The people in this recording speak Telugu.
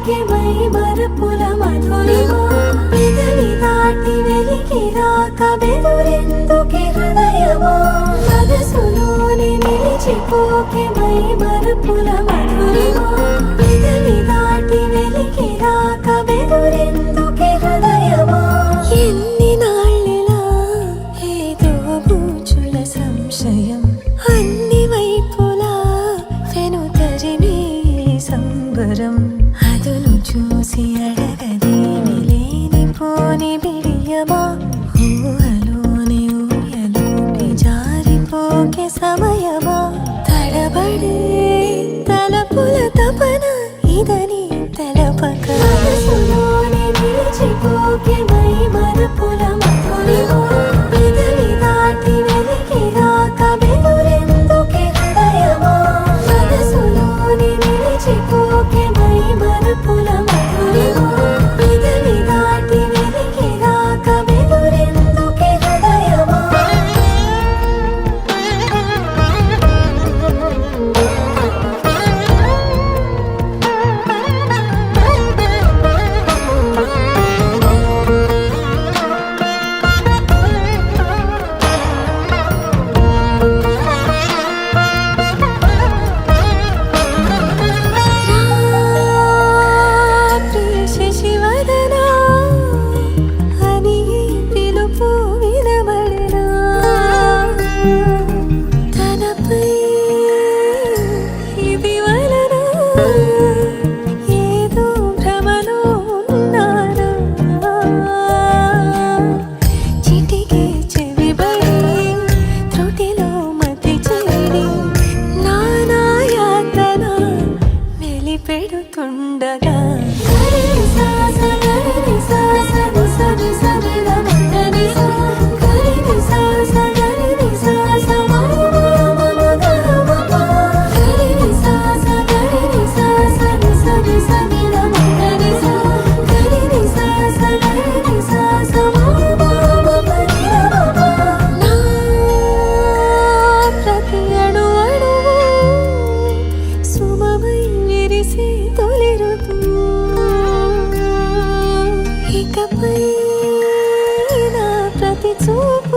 మరిచిపోకే మై మరపుల మధురిమా పెదవి దాటి వెలికి రాక బెదురెందుకే హృదయమా మనసులోని నిలిచిపోకే మై మరపుల మధురిమా పెదవి దాటి వెలికి రాక బెదురెందుకే హృదయమా ఎన్ని నాళ్ళిలా ఏదో బూచుల సంశయం అన్ని వైపులా వెనుతరిమే సంబరం అదును చూసి అడగదేమి లేనిపోని బిడియమా ఊహలోని ఊయలోకి జారిపోకే సమయమా తడబడే తలపుల తపన ఇదని తెలపక మనసులోని నిలిచిపోకే మై మరపుల మధురిమా పెదవి దాటి వెలికి రాక బెదురెందుకే హృదయమా మనసులోని నిలిచిపోకే మై మరపుల మధురిమా పెదవి దాటి వెలికి రాక బెదురెందుకే హృదయమా శశివదనా అని పిలుపు వినబడనా తనపై ఇది వలన ఏదో భ్రమలో ఉన్నానా చిటికే చెవిబడి త్రుటిలో మతి చేరి నానాయాతన వెలిపెడుతుండగా ప్రతి అణు అణువు సుమమై విరిసే తొలి ఋతువు ఇకపై నా ప్రతి చూపు